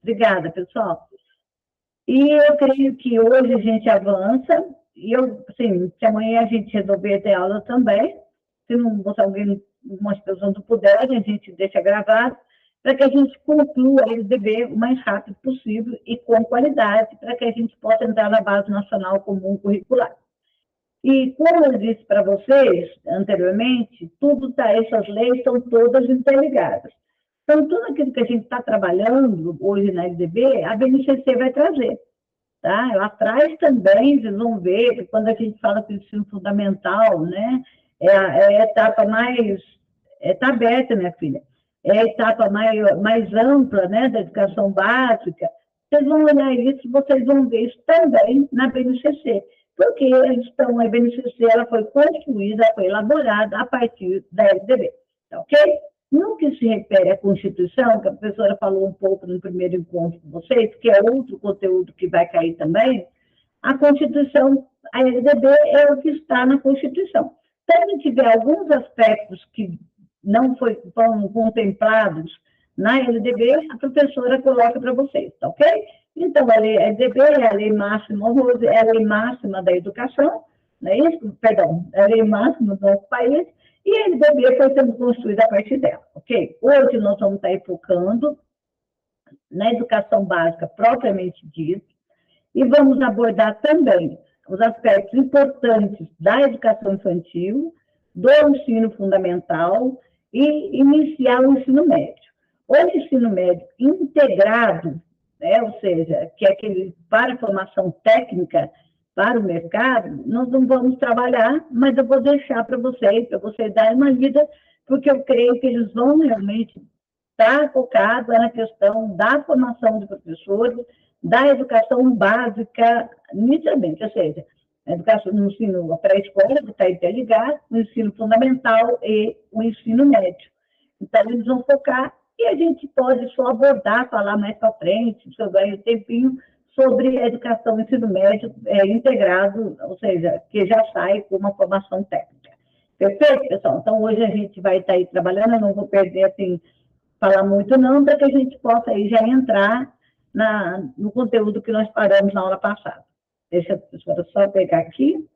Obrigada, pessoal. E eu creio que hoje a gente avança, e eu, assim, se amanhã a gente resolver ter aula também, se não, se alguém, umas pessoas não puderem, a gente deixa gravado, para que a gente conclua a LDB o mais rápido possível e com qualidade, para que a gente possa entrar na Base Nacional Comum Curricular. E como eu disse para vocês anteriormente, essas leis estão todas interligadas. Então, tudo aquilo que a gente está trabalhando hoje na LDB, a BNCC vai trazer. Tá? Ela traz também, vocês vão ver, que quando a gente fala do ensino fundamental, né, é a etapa mais... Está aberta, minha filha. É a etapa mais ampla, né, da educação básica. Vocês vão olhar isso, vocês vão ver isso também na BNCC. Porque a BNCC ela foi construída, foi elaborada a partir da LDB. Tá, ok? No que se refere à Constituição, que a professora falou um pouco no primeiro encontro com vocês, que é outro conteúdo que vai cair também, a Constituição, a LDB é o que está na Constituição. Se a gente tiver alguns aspectos que não foram contemplados na LDB, a professora coloca para vocês, tá ok? Então, a LDB é a lei máxima, é a lei máxima da educação, não é isso? Perdão, é a lei máxima do nosso país, e a LDB foi sendo construída a partir dela, ok? Hoje nós vamos estar focando na educação básica propriamente dita, e vamos abordar também os aspectos importantes da educação infantil, do ensino fundamental e iniciar o ensino médio. O ensino médio integrado, né, ou seja, que é aquele para formação técnica para o mercado, nós não vamos trabalhar, mas eu vou deixar para vocês darem uma lida, porque eu creio que eles vão realmente estar focados na questão da formação de professores, da educação básica, nitidamente, ou seja, a educação no ensino pré-escola, que está interligado, o ensino fundamental e o ensino médio. Então, eles vão focar, e a gente pode só abordar, falar mais para frente, se eu ganho tempinho, sobre a educação ensino médio integrado, ou seja, que já sai com uma formação técnica. Perfeito, pessoal? Então, hoje a gente vai estar aí trabalhando, eu não vou perder, assim, falar muito não, para que a gente possa aí já entrar no conteúdo que nós paramos na aula passada. Deixa a professora só pegar aqui,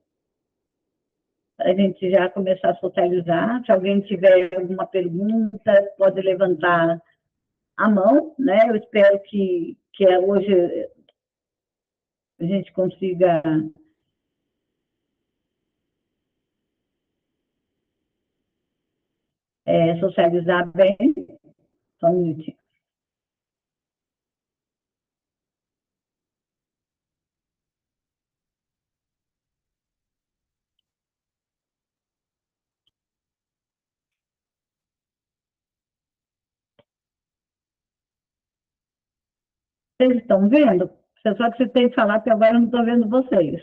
para a gente já começar a socializar. Se alguém tiver alguma pergunta, pode levantar a mão, né? Eu espero que hoje a gente consiga socializar bem. Só um minutinho. Vocês estão vendo? Só que vocês têm que falar, porque agora eu não estou vendo vocês.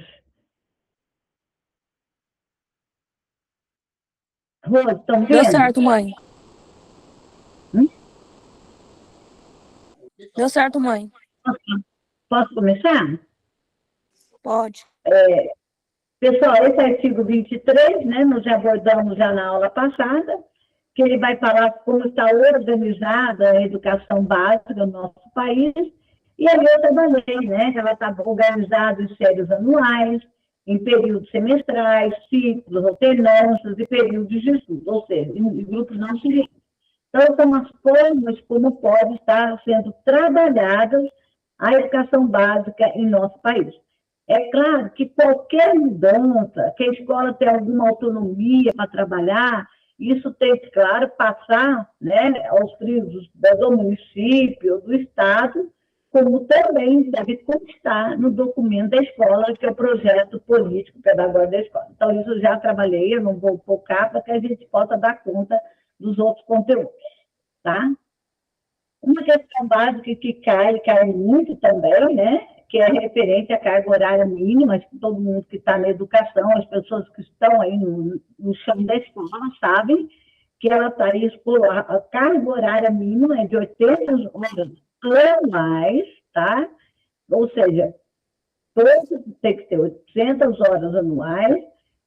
Rose, estão vendo? Deu certo, mãe. Deu certo, mãe. Posso começar? Pode. Pessoal, esse artigo 23, né, nós já abordamos já na aula passada, que ele vai falar como está organizada a educação básica no nosso país, e ali eu trabalhei, né, ela está organizada em séries anuais, em períodos semestrais, ciclos, alternâncias e períodos de estudo, ou seja, em grupos não seguidos. Então, são as formas como pode estar sendo trabalhadas a educação básica em nosso país. É claro que qualquer mudança, que a escola tenha alguma autonomia para trabalhar, isso tem que, claro, passar, né, aos crios do município, do Estado, como também deve constar no documento da escola, que é o projeto político pedagógico da escola. Então, isso eu já trabalhei, eu não vou focar para que a gente possa dar conta dos outros conteúdos, tá? Uma questão básica que cai muito também, né, que é referente à carga horária mínima, acho que todo mundo que está na educação, as pessoas que estão aí no chão da escola, sabem que ela estaria a carga horária mínima é de 80 horas anuais, tá? Ou seja, todos tem que ter 800 horas anuais,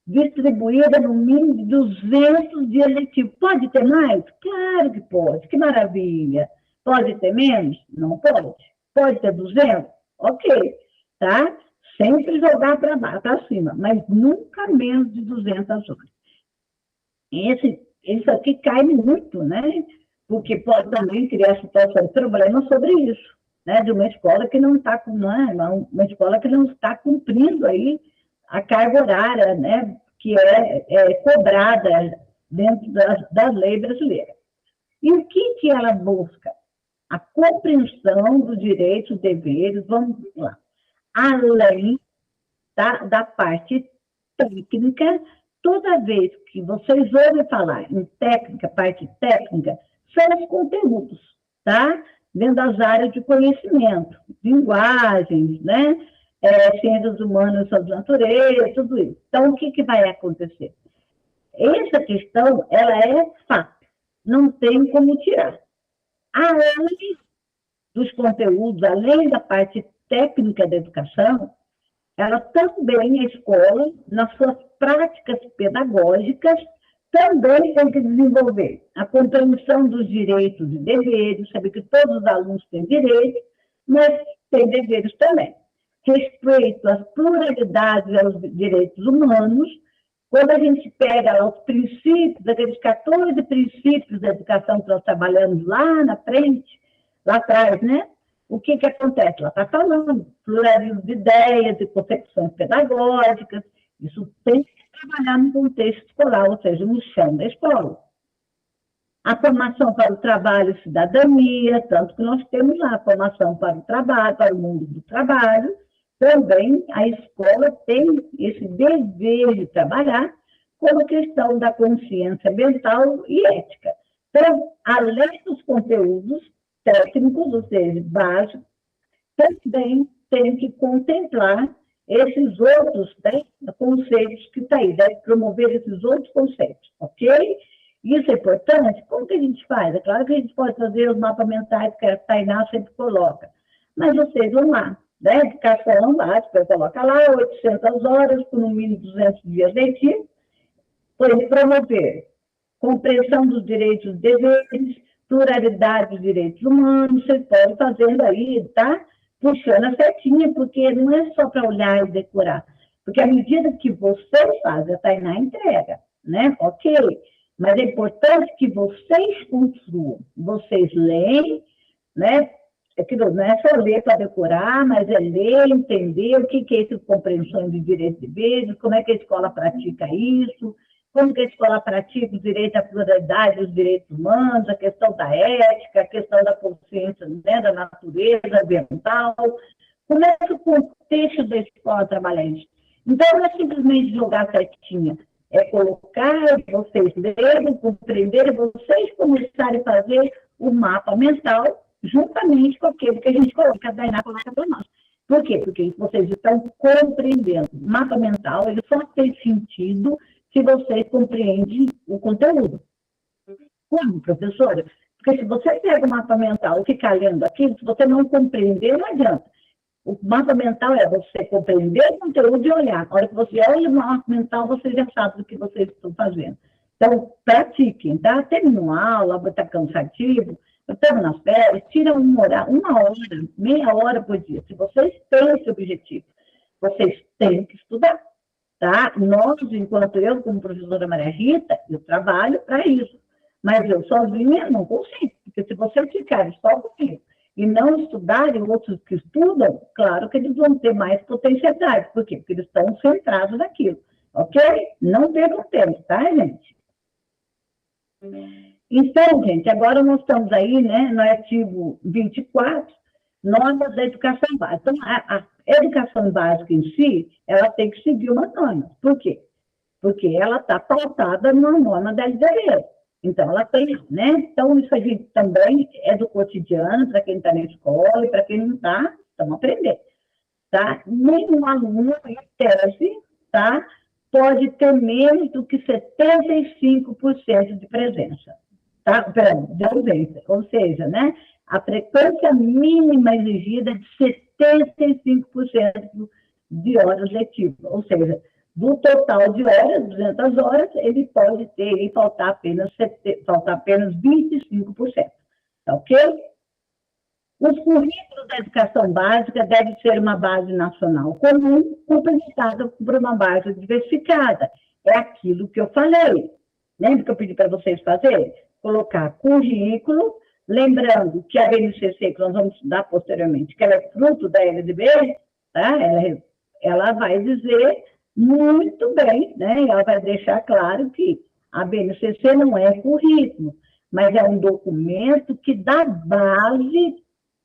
distribuída no mínimo de 200 dias letivos. Pode ter mais? Claro que pode, que maravilha. Pode ter menos? Não pode. Pode ter 200? Ok, tá? Sempre jogar para cima, mas nunca menos de 200 horas. Isso aqui cai muito, né? Porque pode também criar situação de problema sobre isso, né? De uma escola que não está uma escola que não está cumprindo aí a carga horária, né? Que é cobrada dentro da lei brasileira. E o que ela busca? A compreensão dos direitos e deveres, vamos lá, além da parte técnica. Toda vez que vocês ouvem falar em técnica, parte técnica, são os conteúdos, tá? Dentro das áreas de conhecimento, linguagens, né? Ciências humanas sobre natureza, tudo isso. Então, o que vai acontecer? Essa questão, ela é fato, não tem como tirar. Além dos conteúdos, além da parte técnica da educação, ela também, a escola, nas suas práticas pedagógicas, também tem que desenvolver a compreensão dos direitos e deveres, saber que todos os alunos têm direitos, mas têm deveres também. Respeito às pluralidades e aos direitos humanos. Quando a gente pega os princípios, aqueles 14 princípios da educação que nós trabalhamos lá na frente, lá atrás, né? O que acontece? Ela está falando pluralismo de ideias e concepções pedagógicas. Isso tem que trabalhar no contexto escolar, ou seja, no chão da escola. A formação para o trabalho e cidadania, tanto que nós temos lá a formação para o trabalho, para o mundo do trabalho. Também a escola tem esse dever de trabalhar com a questão da consciência ambiental e ética. Então, além dos conteúdos técnicos, ou seja, básicos, também tem que contemplar esses outros, né, conceitos que está aí, deve promover esses outros conceitos, ok? Isso é importante? Como que a gente faz? É claro que a gente pode fazer os mapas mentais que a Tainá sempre coloca, mas vocês vão lá, né? Educação básica, coloca lá 800 horas, por no mínimo 200 dias letivos, pode promover compreensão dos direitos e deveres, pluralidade dos direitos humanos, você pode fazendo aí, tá? Puxando a setinha, porque não é só para olhar e decorar. Porque à medida que você faz, a Tainá entrega, né? Ok. Mas é importante que vocês construam, vocês leem, né? Aquilo não é só ler para decorar, mas é ler, entender o que é isso, compreensão de direitos e deveres, como é que a escola pratica isso, como que a escola pratica o direito à pluralidade dos direitos humanos, a questão da ética, a questão da consciência, né, da natureza ambiental, como é que o contexto da escola trabalha isso. Então, não é simplesmente jogar certinha, é colocar vocês lerem, compreenderem, vocês começarem a fazer o mapa mental juntamente com aquele que a gente coloca, a Dainá coloca para nós. Por quê? Porque vocês estão compreendendo. O mapa mental, ele só tem sentido se vocês compreendem o conteúdo. Como, professora? Porque se você pega o mapa mental e ficar lendo aquilo, se você não compreender, não adianta. O mapa mental é você compreender o conteúdo e olhar. Na hora que você olha o mapa mental, você já sabe o que vocês estão fazendo. Então, pratiquem, tá? Terminou a aula, está cansativo, estamos nas férias, tira uma hora, meia hora por dia. Se vocês têm esse objetivo, vocês têm que estudar. Tá? Nós, enquanto eu, como professora Maria Rita, eu trabalho para isso. Mas eu sozinha não consigo, porque se vocês ficarem só comigo e não estudarem outros que estudam, claro que eles vão ter mais potencialidade. Por quê? Porque eles estão centrados naquilo. Ok? Não percam tempo, tá, gente? Então, gente, agora nós estamos aí, né, no artigo 24, normas da educação básica. Então, a educação básica em si, ela tem que seguir uma norma. Por quê? Porque ela está pautada numa norma da LDB. Então, ela tem, né? Então, isso a gente também é do cotidiano, para quem está na escola e para quem não está, estão aprendendo. Tá? Nenhum aluno, em tese, tá? Pode ter menos do que 75% de presença. Tá? De ausência. Ou seja, né? A frequência mínima exigida é de 75% de horas letivas. Ou seja, do total de horas, 200 horas, ele pode ter e faltar apenas 25%. Tá ok? Os currículos da educação básica devem ser uma base nacional comum, complementada por uma base diversificada. É aquilo que eu falei. Lembra que eu pedi para vocês fazerem? Colocar currículo, lembrando que a BNCC, que nós vamos estudar posteriormente, que ela é fruto da LDB, tá? Ela vai dizer muito bem, né? Ela vai deixar claro que a BNCC não é currículo, mas é um documento que dá base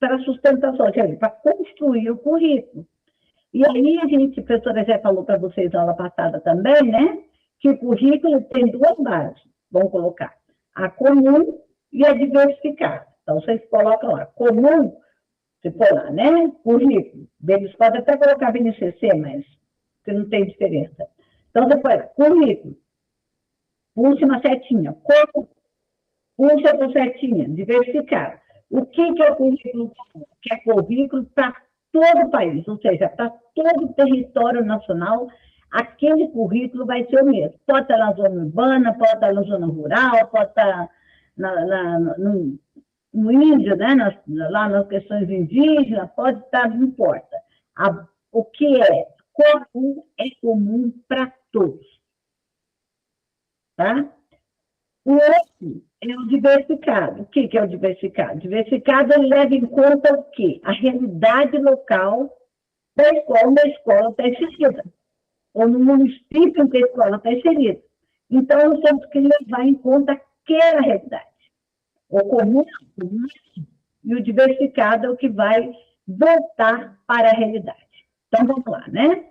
para a sustentação, quer dizer, para construir o currículo. E aí a gente, a professora já falou para vocês na aula passada também, né? Que o currículo tem duas bases, vamos colocar, a comum e a diversificada. Então, vocês colocam lá, comum, se for lá, né? Currículo. Eles podem até colocar BNCC, mas que não tem diferença. Então, você põe lá, currículo, pulse uma setinha, como, pulse outra setinha, diversificado. O que é o currículo comum? Que é currículo para todo o país, ou seja, para todo o território nacional, aquele currículo vai ser o mesmo. Pode estar na zona urbana, pode estar na zona rural, pode estar no índio, né? Lá nas questões indígenas, pode estar, não importa. O que é comum para todos. Tá? O outro é o diversificado. O que é o diversificado? O diversificado ele leva em conta o quê? A realidade local da escola, onde a escola está inserida, ou no município em que a escola está inserida. Então, nós temos que levar em conta aquela realidade. O comum e o diversificado é o que vai voltar para a realidade. Então, vamos lá, né?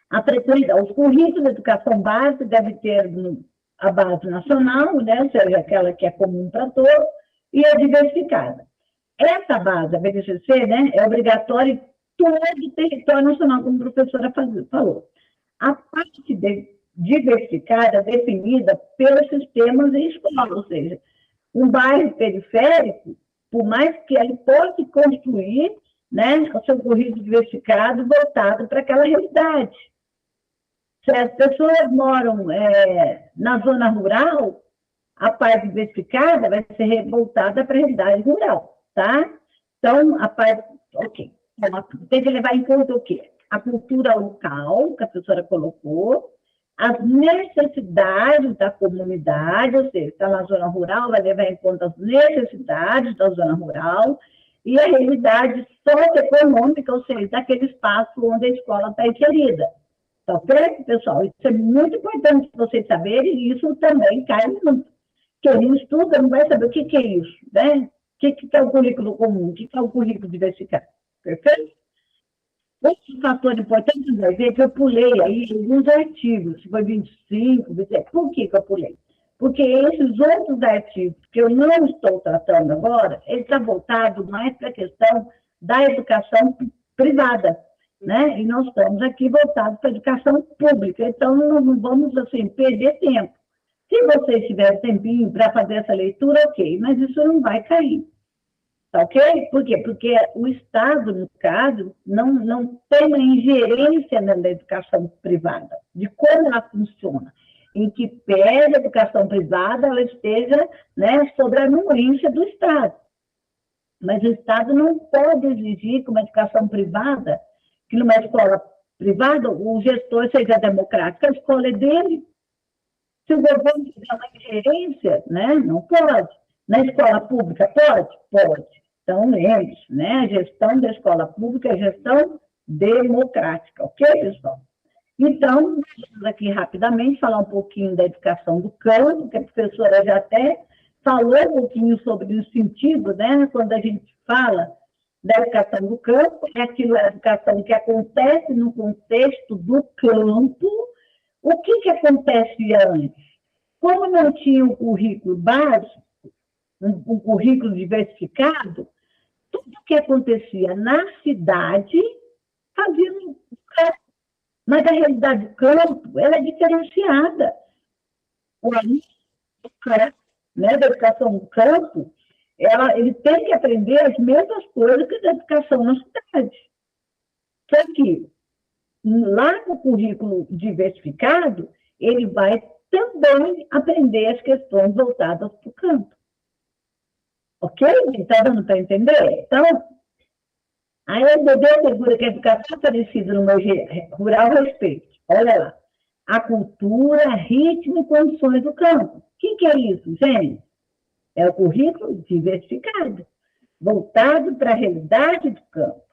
A frequência, os currículos de educação básica devem ter a base nacional, né? Ou seja, aquela que é comum para todos, e a diversificada. Essa base, a BNCC, né, é obrigatória em todo o território nacional, como a professora falou. A parte diversificada é definida pelos sistemas em escola, ou seja, um bairro periférico, por mais que ele possa construir, né, o seu currículo diversificado voltado para aquela realidade. Se as pessoas moram na zona rural, a parte diversificada vai ser voltada para a realidade rural, tá? Então, a parte, ok. Tem que levar em conta o quê? A cultura local, que a professora colocou, as necessidades da comunidade, ou seja, está na zona rural, vai levar em conta as necessidades da zona rural e a realidade socioeconômica, ou seja, daquele espaço onde a escola está inserida. Tá ok, pessoal? Isso é muito importante para vocês saberem, e isso também cai muito. Quem não estuda não vai saber o que é isso, né? O que é o currículo comum, o que é o currículo diversificado. Perfeito? Outro fator importante vai ver que eu pulei aí alguns artigos, se foi 25, 27. Por que eu pulei? Porque esses outros artigos que eu não estou tratando agora, ele está voltado mais para a questão da educação privada, né? E nós estamos aqui voltados para a educação pública, então não vamos, assim, perder tempo. Se vocês tiverem tempinho para fazer essa leitura, ok, mas isso não vai cair. Tá ok? Por quê? Porque o Estado, no caso, não tem uma ingerência na educação privada, de como ela funciona, em que pese a educação privada ela esteja, né, sob a anuência do Estado. Mas o Estado não pode exigir que uma educação privada, que numa escola privada o gestor seja democrático, a escola é dele. Se o governo tiver uma ingerência, né, não pode. Na escola pública, pode? Pode. Então, lembre-se, né, a gestão da escola pública é gestão democrática, ok, pessoal? Então, vamos aqui rapidamente falar um pouquinho da educação do campo, que a professora já até falou um pouquinho sobre o sentido, né, quando a gente fala da educação do campo, é aquilo, a educação que acontece no contexto do campo. O que acontece antes? Como não tinha um currículo básico, um currículo diversificado, tudo que acontecia na cidade fazia no campo. Mas a realidade do campo, ela é diferenciada. O aluno do campo, né, da educação do campo, ele tem que aprender as mesmas coisas que a educação na cidade. Só que, lá no currículo diversificado, ele vai também aprender as questões voltadas para o campo. Ok? Está dando para entender? Então, a EBD assegura que a educação oferecida no meio rural respeite, olha lá, a cultura, ritmo e condições do campo. O que é isso, gente? É o currículo diversificado, voltado para a realidade do campo.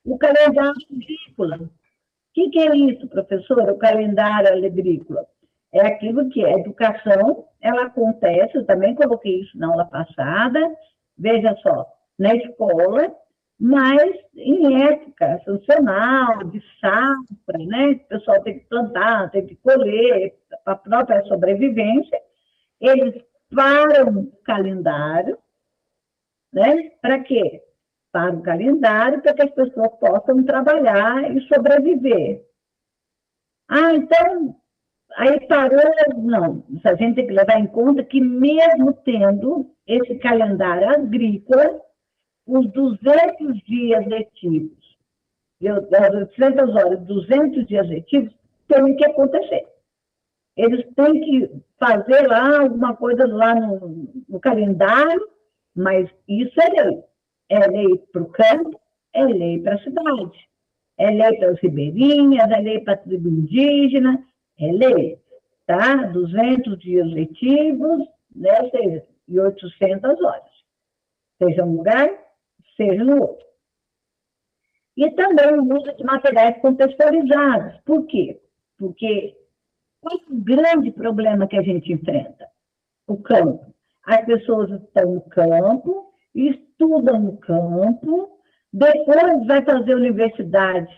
O calendário agrícola. O que é isso, professora? O calendário agrícola é aquilo que é educação, ela acontece, eu também coloquei isso na aula passada, veja só, na escola, mas em época sancional, de safra, né? O pessoal tem que plantar, tem que colher, para a própria sobrevivência, eles param o calendário, né? Para quê? Para o calendário, para que as pessoas possam trabalhar e sobreviver. Ah, então, aí parou, não. A gente tem que levar em conta que mesmo tendo esse calendário agrícola, os 200 dias letivos, as 800 horas, 200 dias letivos, têm que acontecer. Eles têm que fazer lá alguma coisa lá no calendário, mas isso é lei. É lei para o campo, é lei para a cidade. É lei para os ribeirinhas, é lei para a tribo indígena, é lei. Tá? 200 dias letivos, né? E 800 horas. Seja um lugar, seja no outro. E também o uso de materiais contextualizados. Por quê? Porque qual é o grande problema que a gente enfrenta? O campo. As pessoas estão no campo, estudam no campo, depois vai fazer universidade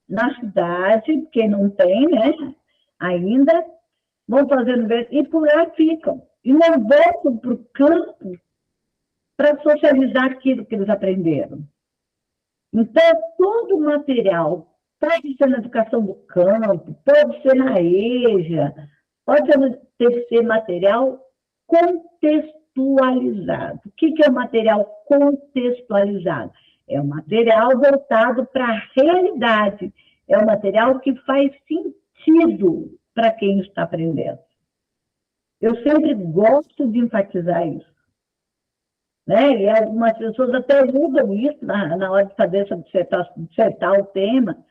na cidade, porque não tem, né? Ainda, vão fazer universidade, e por lá ficam. E não voltam para o campo para socializar aquilo que eles aprenderam. Então, todo o material, pode ser na educação do campo, pode ser na EJA, pode ser material contextualizado. O que é o material contextualizado? É um material voltado para a realidade, é um material que faz sentido para quem está aprendendo. Eu sempre gosto de enfatizar isso. Né? E algumas pessoas até mudam isso na hora de fazer essa dissertar o tema.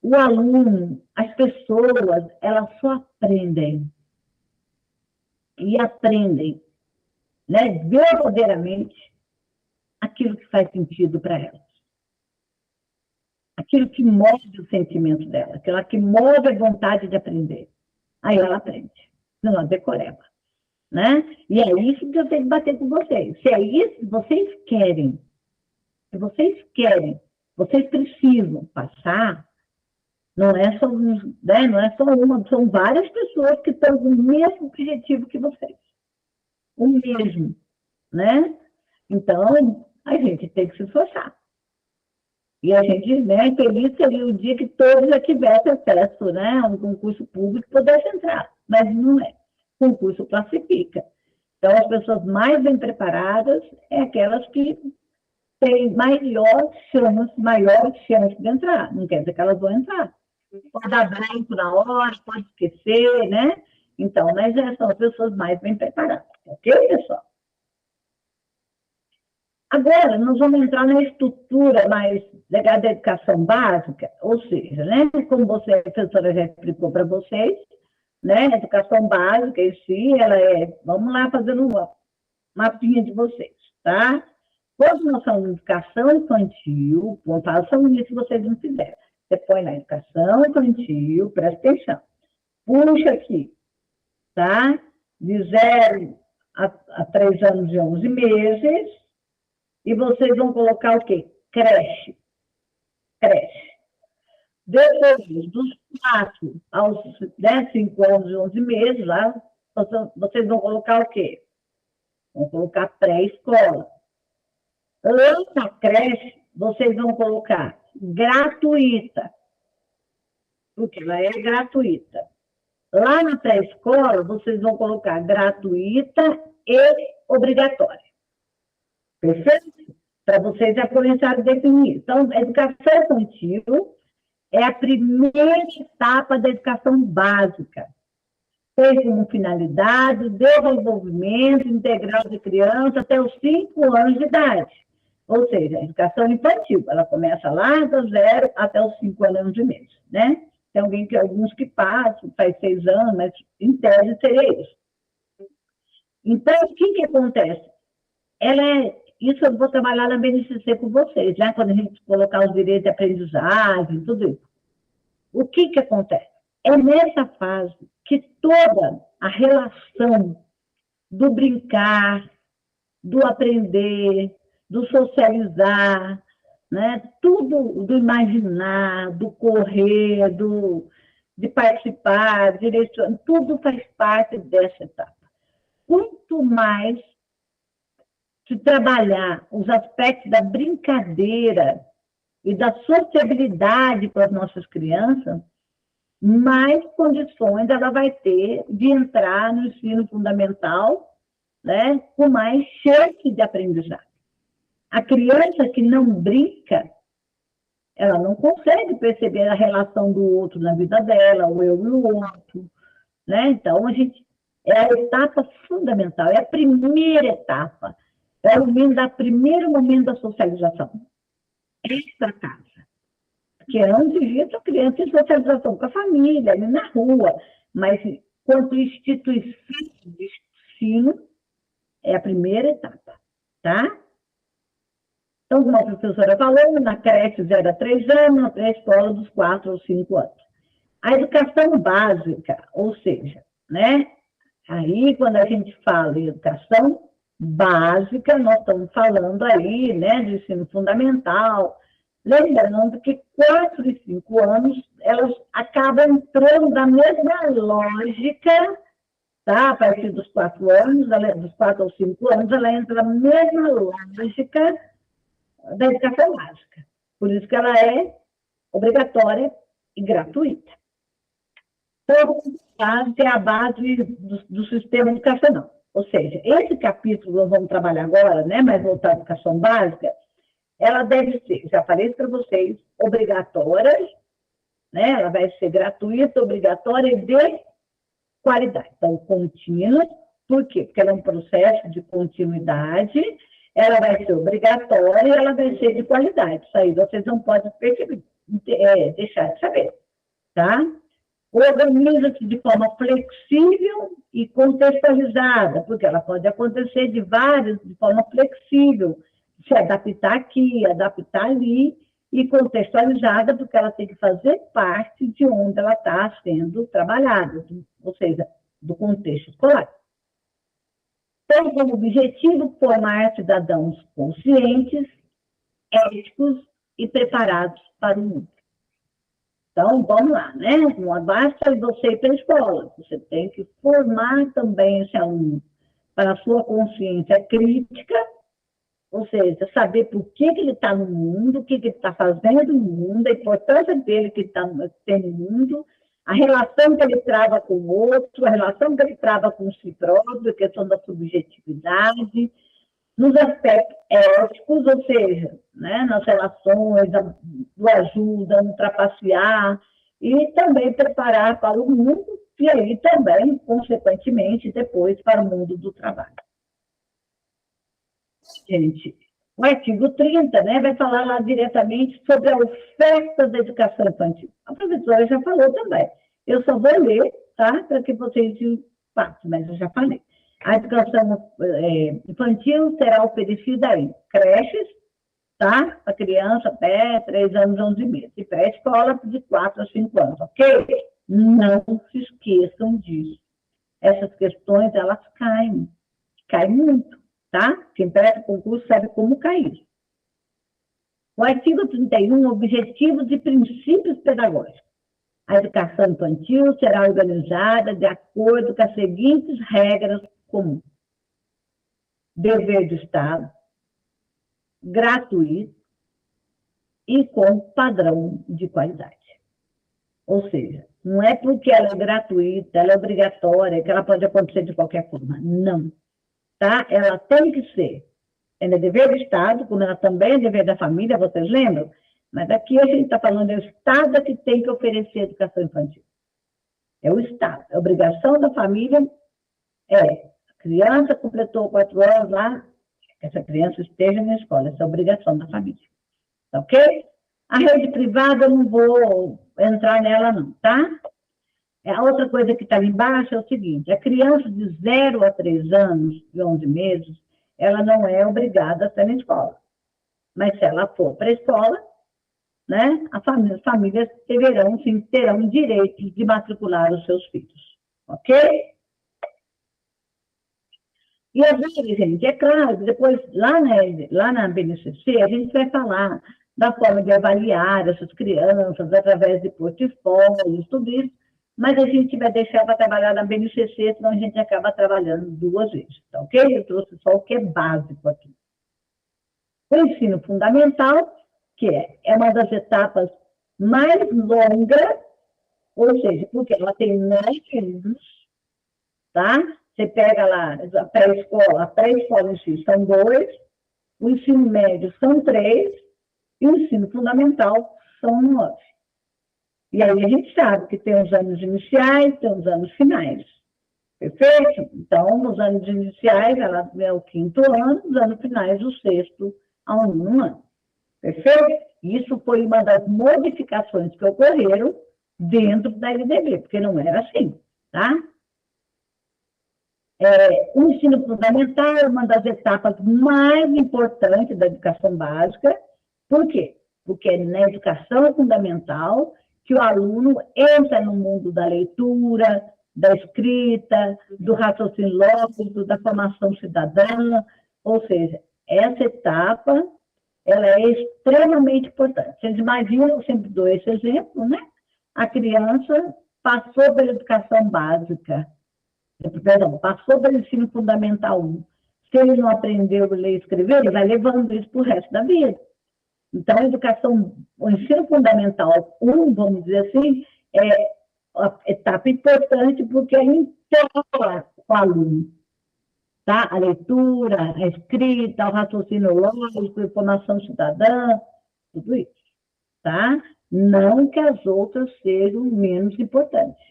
O aluno, as pessoas, elas só aprendem. E aprendem, né, verdadeiramente aquilo que faz sentido para elas. Aquilo que move o sentimento dela, aquilo que move a vontade de aprender. Aí ela aprende, não é decoreba. Né? E é isso que eu tenho que bater com vocês. Se é isso que vocês querem, vocês precisam passar, não é só né? Não é só uma, são várias pessoas que estão com o mesmo objetivo que vocês. O mesmo, né? Então, a gente tem que se esforçar. E a gente, né, feliz seria o dia que todos já tivessem acesso, né, a um concurso público e pudesse entrar, mas não é. O concurso classifica. Então, as pessoas mais bem preparadas é aquelas que têm maiores chances de entrar. Não quer dizer que elas vão entrar. Pode dar branco na hora, pode esquecer, né? Então, mas são as pessoas mais bem preparadas. Ok, pessoal? Agora, nós vamos entrar na estrutura mais ligada à educação básica, ou seja, né, como a professora já explicou para vocês, né, a educação básica em si, ela é, vamos lá fazendo uma mapinha de vocês, tá? Quando nós falamos de educação infantil, pontuação nisso vocês não fizeram. Você põe na educação infantil, presta atenção. Puxa aqui, tá? De 0 a 3 anos e 11 meses, e vocês vão colocar o quê? Creche. Creche. Depois, dos 4 aos 5 anos e 11 meses, lá, vocês vão colocar o quê? Vão colocar pré-escola. Lá na creche, vocês vão colocar gratuita, porque ela é gratuita. Lá na pré-escola, vocês vão colocar gratuita e obrigatória. Perfeito? Para vocês já começarem a definir. Então, a educação infantil é a primeira etapa da educação básica. tem como finalidade o desenvolvimento integral de criança até os 5 anos de idade. Ou seja, a educação infantil, ela começa lá do 0 até os 5 anos e meio, né? Tem alguns que passam, faz 6 anos, mas em tese seria isso. Então, o que acontece? Isso eu vou trabalhar na BNCC com vocês, né? Quando a gente colocar os direitos de aprendizagem, tudo isso. O que acontece? É nessa fase que toda a relação do brincar, do aprender, do socializar, né? Tudo do imaginar, do correr, de participar, direcionar, tudo faz parte dessa etapa. Quanto mais se trabalhar os aspectos da brincadeira e da sociabilidade com as nossas crianças, mais condições ela vai ter de entrar no ensino fundamental, né, com mais chance de aprendizagem. A criança que não brinca, ela não consegue perceber a relação do outro na vida dela, o eu e o outro, né? Então, é a etapa fundamental, é a primeira etapa, é o primeiro momento da socialização. Extra casa. Porque antes disso, a criança tem socialização com a família, ali na rua, mas quanto instituição de ensino, é a primeira etapa, tá? Então, como a professora falou, na creche 0 a 3 anos, na pré-escola dos 4 aos 5 anos. A educação básica, ou seja, né? Aí, quando a gente fala em educação básica, nós estamos falando aí, né, de ensino fundamental, lembrando que 4 e 5 anos, elas acabam entrando na mesma lógica, tá? A partir dos 4 anos, dos 4 aos 5 anos, ela entra na mesma lógica da educação básica. Por isso que ela é obrigatória e gratuita. Então, é a base do sistema educacional. Ou seja, esse capítulo nós vamos trabalhar agora, né, mais voltado à educação básica, ela deve ser, já falei para vocês, obrigatória, né, ela vai ser gratuita, obrigatória e de qualidade. Então, contínua, por quê? Porque ela é um processo de continuidade, ela vai ser obrigatória e ela vai ser de qualidade. Isso aí vocês não podem deixar de saber, tá? Organiza-se de forma flexível e contextualizada, porque ela pode acontecer de forma flexível, se adaptar aqui, adaptar ali, e contextualizada, porque ela tem que fazer parte de onde ela está sendo trabalhada, ou seja, do contexto escolar. Tem como objetivo formar cidadãos conscientes, éticos e preparados para o mundo. Então, vamos lá, né? Não basta você ir para a escola, você tem que formar também esse aluno para a sua consciência crítica, ou seja, saber por que ele está no mundo, o que ele está fazendo no mundo, a importância dele que tem no mundo, a relação que ele trava com o outro, a relação que ele trava com si próprio, a questão da subjetividade, nos aspectos éticos, ou seja, né, nas relações, do ajuda, no trapacear, e também preparar para o mundo, e aí também, consequentemente, depois para o mundo do trabalho. Gente, o artigo 30, né, vai falar lá diretamente sobre a oferta da educação infantil. A professora já falou também. Eu só vou ler, tá, para que vocês passem, mas eu já falei. A educação infantil será oferecida em creches, tá? Para criança até 3 anos, 11 meses. E pré-escola de 4 a 5 anos, ok? Não se esqueçam disso. Essas questões, elas caem muito, tá? Quem presta concurso sabe como cair. O artigo 31, objetivos e princípios pedagógicos. A educação infantil será organizada de acordo com as seguintes regras comuns. Dever do Estado, gratuito e com padrão de qualidade. Ou seja, não é porque ela é gratuita, ela é obrigatória, que ela pode acontecer de qualquer forma. Não. Tá? Ela tem que ser. Ela é dever do Estado, como ela também é dever da família, vocês lembram? Mas aqui a gente está falando do Estado que tem que oferecer educação infantil. É o Estado. A obrigação da família é, a criança completou 4 anos lá, que essa criança esteja na escola. Essa é a obrigação da família. Tá ok? A rede privada, eu não vou entrar nela, não, tá? A outra coisa que está ali embaixo é o seguinte: a criança de 0 a 3 anos, de 11 meses, ela não é obrigada a estar na escola. Mas se ela for para a escola, né, as famílias deverão, sim, terão direito de matricular os seus filhos. Ok? E agora, gente, é claro, depois, lá na BNCC, a gente vai falar da forma de avaliar essas crianças através de portfólios, tudo isso, mas a gente vai deixar para trabalhar na BNCC, senão a gente acaba trabalhando 2 vezes, tá ok? Eu trouxe só o que é básico aqui. O ensino fundamental, que é uma das etapas mais longas, ou seja, porque ela tem 9 anos, tá? Você pega lá a pré-escola em si são 2, o ensino médio são 3, e o ensino fundamental são 9. E aí a gente sabe que tem os anos iniciais, tem os anos finais. Perfeito? Então, nos anos iniciais, ela é o 5º ano, nos anos finais, o 6º ao 9º ano. Perfeito? Isso foi uma das modificações que ocorreram dentro da LDB, porque não era assim, tá? O ensino fundamental é uma das etapas mais importantes da educação básica. Por quê? Porque é na educação fundamental que o aluno entra no mundo da leitura, da escrita, do raciocínio lógico, da formação cidadã, ou seja, essa etapa ela é extremamente importante. Vocês imaginam, eu sempre dou esse exemplo, né? A criança passou pela educação básica, perdão, passou pelo ensino fundamental 1. Se ele não aprendeu a ler e escrever, ele vai levando isso para o resto da vida. Então, o ensino fundamental 1, vamos dizer assim, é uma etapa importante porque integra o aluno, tá? A leitura, a escrita, o raciocínio lógico, a formação cidadã, tudo isso, tá? Não que as outras sejam menos importantes.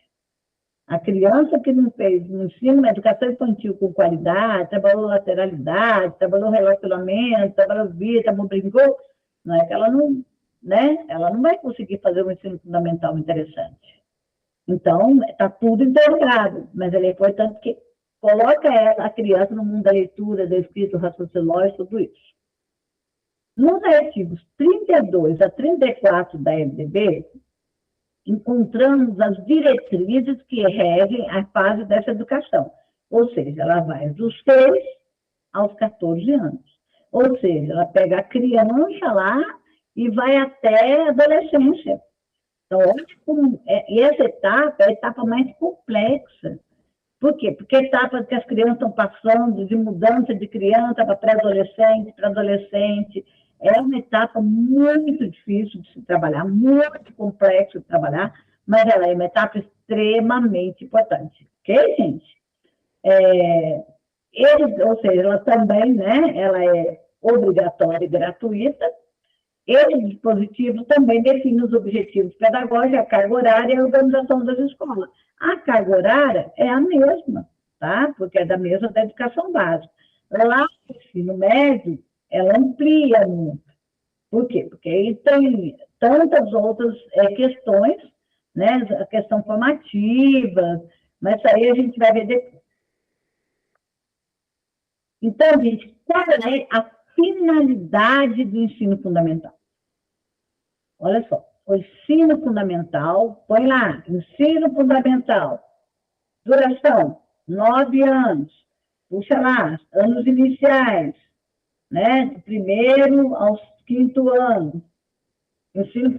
A criança que não fez no ensino, uma educação infantil com qualidade, trabalhou lateralidade, trabalhou relacionamento, trabalhou vida, trabalhou brincou, não é que ela não, né? Ela não vai conseguir fazer um ensino fundamental interessante. Então, está tudo integrado, mas é importante que coloca a criança no mundo da leitura, da escrita, do raciocínio lógico, tudo isso. Nos artigos 32 a 34 da LDB, encontramos as diretrizes que regem a fase dessa educação. Ou seja, ela vai dos 6 aos 14 anos. Ou seja, ela pega a criança lá e vai até a adolescência. Então, olha como... E essa etapa é a etapa mais complexa. Por quê? Porque a etapa que as crianças estão passando de mudança de criança para pré-adolescente, para adolescente, é uma etapa muito difícil de se trabalhar, muito complexa de trabalhar, mas ela é uma etapa extremamente importante. Ok, gente? Ou seja, ela também, né, ela é obrigatória e gratuita. Esse dispositivo também define os objetivos pedagógicos, a carga horária e a organização das escolas. A carga horária é a mesma, tá? Porque é da mesma da educação básica. Lá no ensino médio, ela amplia muito. Por quê? Porque aí tem tantas outras questões, né? A questão formativa, mas isso aí a gente vai ver depois. Então, gente, qual é a finalidade do ensino fundamental? Olha só, o ensino fundamental, põe lá, ensino fundamental, duração, 9 anos, puxa lá, anos iniciais, né, do 1º ao 5º ano, ensino,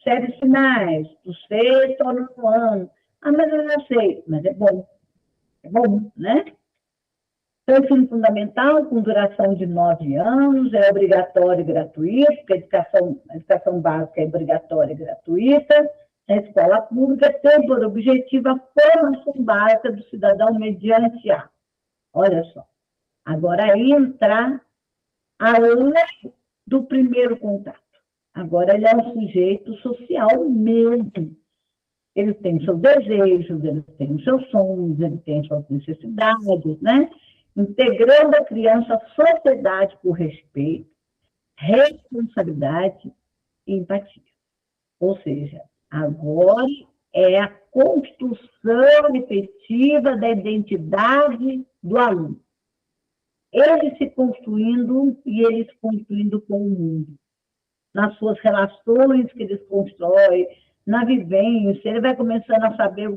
séries finais, do 6º ao 9º ano. Ah, mas eu não sei, mas é bom, né? Então, ensino fundamental, com duração de 9 anos, é obrigatório e gratuito, porque a educação básica é obrigatória e gratuita. A escola pública tem por objetivo a formação básica do cidadão mediante a. Olha só, agora entra além do primeiro contato. Agora ele é um sujeito social mesmo. Eles têm seus desejos, eles têm seus sonhos, eles têm suas necessidades, né? Integrando a criança à sociedade por respeito, responsabilidade e empatia. Ou seja, agora é a construção efetiva da identidade do aluno. Ele se construindo e ele se construindo com o mundo. Nas suas relações que ele constrói, na vivência, ele vai começando a saber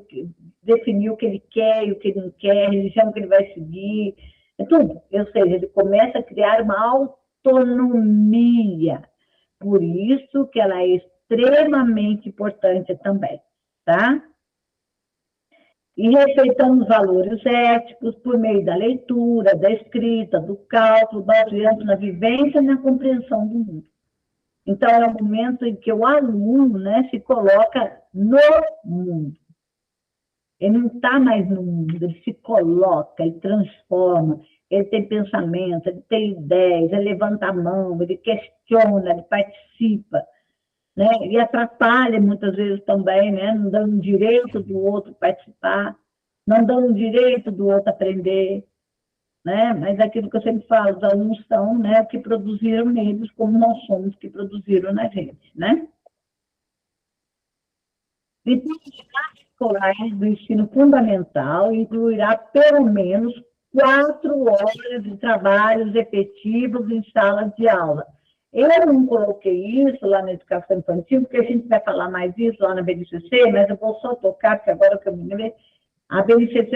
definir o que ele quer e o que ele não quer, a religião que ele vai seguir, é tudo. Ou seja, ele começa a criar uma autonomia. Por isso que ela é extremamente importante também, tá? E respeitamos valores éticos por meio da leitura, da escrita, do cálculo, baseando na vivência e na compreensão do mundo. Então, é o momento em que o aluno, né, se coloca no mundo. Ele não está mais no mundo, ele se coloca, ele transforma, ele tem pensamento, ele tem ideias, ele levanta a mão, ele questiona, ele participa, né? E atrapalha muitas vezes também, né? Não dando direito do outro participar, não dando direito do outro aprender, né? Mas aquilo que eu sempre falo, os alunos são, né, que produziram neles, como nós somos que produziram na gente, né? Então, a escolar do ensino fundamental incluirá pelo menos 4 horas de trabalhos efetivos em salas de aula. Eu não coloquei isso lá na educação infantil, porque a gente vai falar mais disso lá na BNCC, mas eu vou só tocar, porque agora que eu me lembrei, a BNCC,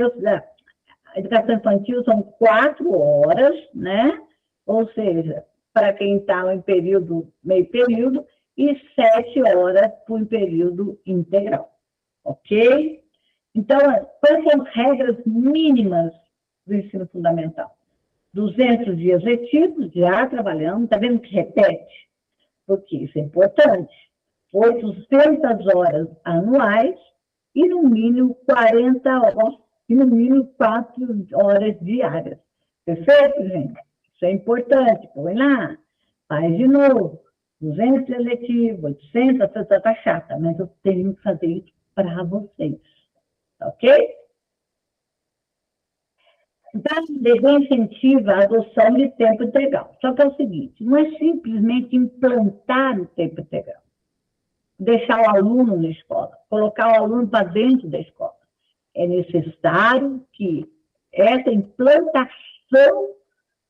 a educação infantil são 4 horas, né? Ou seja, para quem está em período, meio período, e 7 horas por período integral, ok? Então, quais são as regras mínimas do ensino fundamental? 200 dias letivos, já trabalhando, está vendo que repete? Porque isso é importante. 800 horas anuais e, no mínimo, 40 horas, e, no mínimo, 4 horas diárias. Perfeito, gente? Isso é importante. Põe lá, faz de novo. 200 dias letivos, 800, está chata, mas eu tenho que fazer isso para vocês. Ok? Então, ele incentiva a adoção de tempo integral. Só que é o seguinte, não é simplesmente implantar o tempo integral, deixar o aluno na escola, colocar o aluno para dentro da escola. É necessário que essa implantação,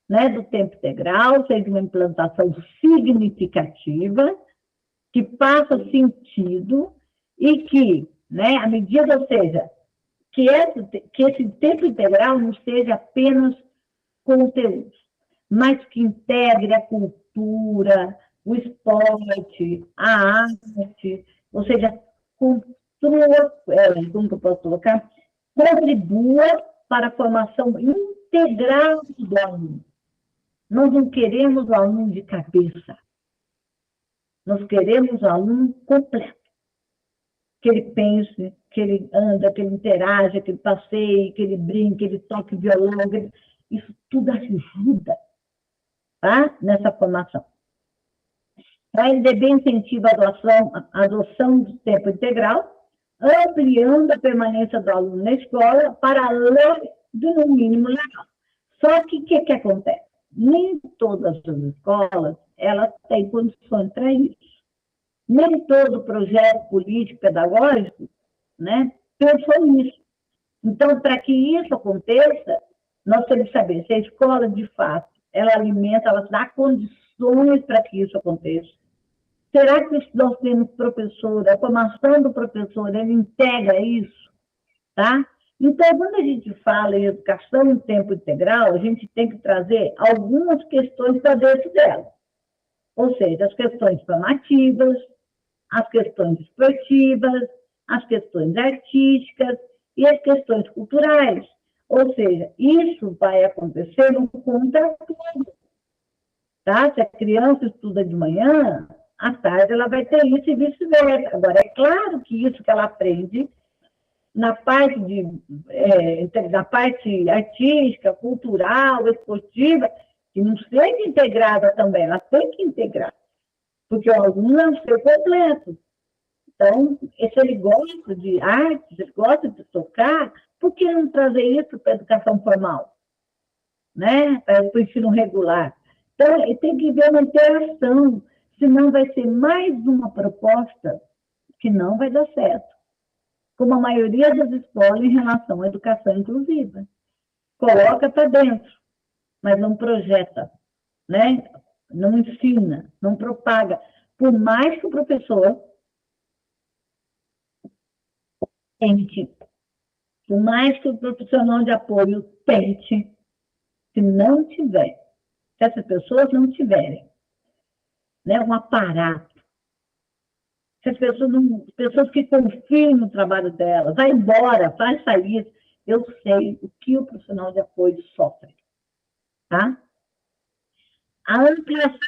né, do tempo integral seja uma implantação significativa, que faça sentido e que, né, à medida, ou seja, que esse tempo integral não seja apenas conteúdo, mas que integre a cultura, o esporte, a arte, ou seja, construa, como que eu posso colocar? Contribua para a formação integral do aluno. Nós não queremos o aluno de cabeça, nós queremos o aluno completo. Que ele pense, que ele anda, que ele interaja, que ele passeie, que ele brinque, que ele toque violão, isso tudo ajuda, tá? Nessa formação. A LDB incentiva a adoção do tempo integral, ampliando a permanência do aluno na escola para além do no mínimo legal. Só que o que acontece? Nem todas as escolas elas têm condições para isso. Nem todo projeto político-pedagógico, né, pensou nisso. Então, para que isso aconteça, nós temos que saber se a escola, de fato, ela alimenta, ela dá condições para que isso aconteça. Será que nós temos professor, a formação do professor, ele integra isso? Tá? Então, quando a gente fala em educação em tempo integral, a gente tem que trazer algumas questões para dentro dela. Ou seja, as questões formativas, as questões esportivas, as questões artísticas e as questões culturais. Ou seja, isso vai acontecer no contraturno. Tá? Se a criança estuda de manhã, à tarde ela vai ter isso e vice-versa. Agora, é claro que isso que ela aprende na parte, na parte artística, cultural, esportiva, que não seja integrada também, ela tem que integrar. Porque o aluno é um ser completo. Então, se ele gosta de arte, ele gosta de tocar, por que não trazer isso para a educação formal, né? Para o ensino regular? Então, ele tem que ver uma interação, senão vai ser mais uma proposta que não vai dar certo, como a maioria das escolas em relação à educação inclusiva. Coloca para dentro, mas não projeta, né? Não ensina, não propaga. Por mais que o professor tente, por mais que o profissional de apoio tente, se não tiver, se essas pessoas não tiverem, né, um aparato, se as pessoas, não, pessoas que confiam no trabalho delas, vai embora, faz sair, eu sei o que o profissional de apoio sofre, tá? A ampliação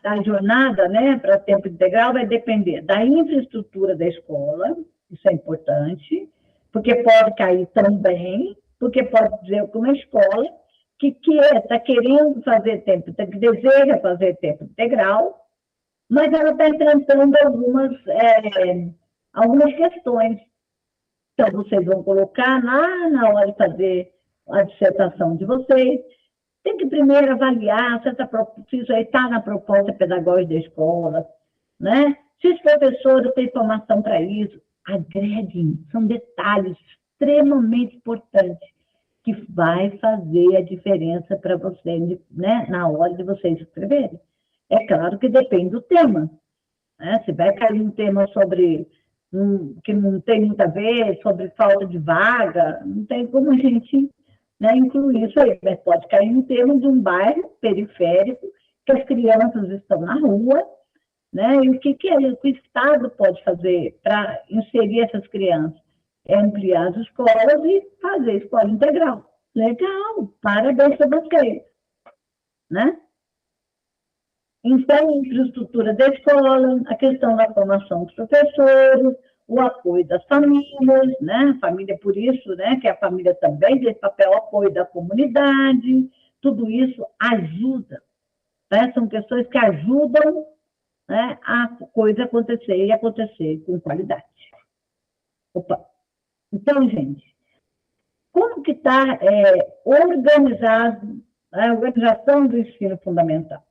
da jornada, né, para tempo integral vai depender da infraestrutura da escola, isso é importante, porque pode cair também, porque pode dizer que uma escola que está querendo fazer tempo, que deseja fazer tempo integral, mas ela está enfrentando algumas questões. Então, vocês vão colocar lá na hora de fazer a dissertação de vocês, tem que primeiro avaliar se isso aí está na proposta pedagógica da escola, né? Se os professores têm formação para isso, agreguem, são detalhes extremamente importantes que vai fazer a diferença para vocês, né, na hora de vocês escreverem. É claro que depende do tema, né? Se vai cair um tema sobre que não tem muito a ver, sobre falta de vaga, não tem como a gente, né, incluir isso aí, mas pode cair um tema de um bairro periférico, que as crianças estão na rua, né, e o que o Estado pode fazer para inserir essas crianças? É ampliar as escolas e fazer escola integral. Legal, parabéns para vocês, né? Então, a infraestrutura da escola, a questão da formação dos professores, o apoio das famílias, né? A família, por isso, né? Que a família também tem papel apoio da comunidade, tudo isso ajuda, né? São questões que ajudam, né, a coisa acontecer e acontecer com qualidade. Opa. Então, gente, como que está organizado a organização do ensino fundamental?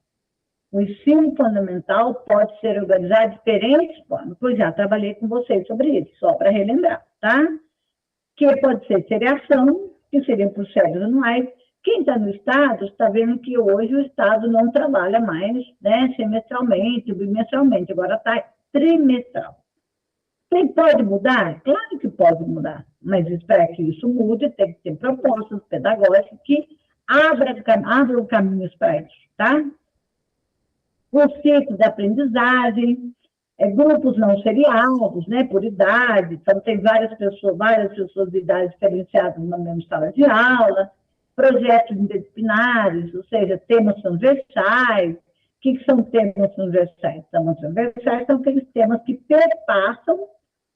O ensino fundamental pode ser organizado de diferentes formas, pois já trabalhei com vocês sobre isso, só para relembrar, tá? Que pode ser seriação, que seriam por séries anuais. Quem está no Estado está vendo que hoje o Estado não trabalha mais, né, semestralmente, bimestralmente, agora está trimestral. Quem pode mudar? Claro que pode mudar, mas para que isso mude, tem que ter propostas pedagógicas que abram caminhos para isso, tá? O ciclo de aprendizagem, grupos não seriados, né, por idade, então tem várias pessoas de idade diferenciadas na mesma sala de aula, projetos interdisciplinares, ou seja, temas transversais. O que são temas transversais? Temas transversais são aqueles temas que perpassam,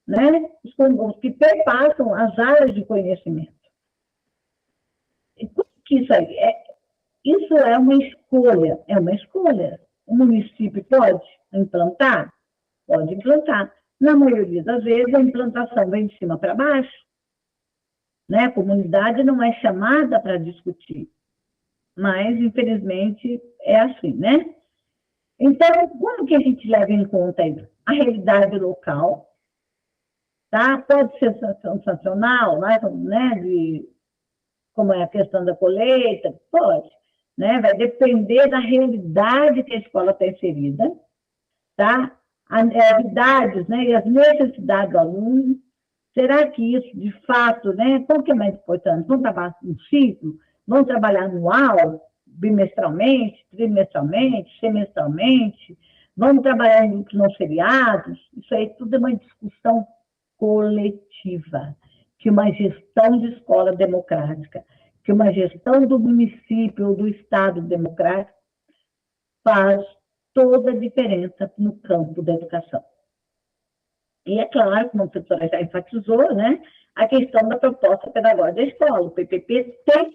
né, que perpassam as áreas de conhecimento. E como que isso aí é? Isso é uma escolha. O município pode implantar? Pode implantar. Na maioria das vezes, a implantação vem de cima para baixo, né? A comunidade não é chamada para discutir, mas, infelizmente, é assim, né? Então, como que a gente leva em conta isso? A realidade local, tá? Pode ser sensacional, né? Como é a questão da colheita, pode, né? Vai depender da realidade que a escola está inserida, tá? As idades, né? E as necessidades do aluno. Será que isso, de fato, né? Qual que é mais importante? Vamos trabalhar no ciclo? Vamos trabalhar anual, bimestralmente, trimestralmente, semestralmente? Vamos trabalhar em grupos não seriados? Isso aí tudo é uma discussão coletiva, que uma gestão de escola democrática, que uma gestão do município ou do Estado democrático faz toda a diferença no campo da educação. E é claro, como a professora já enfatizou, né, a questão da proposta pedagógica da escola. O PPP tem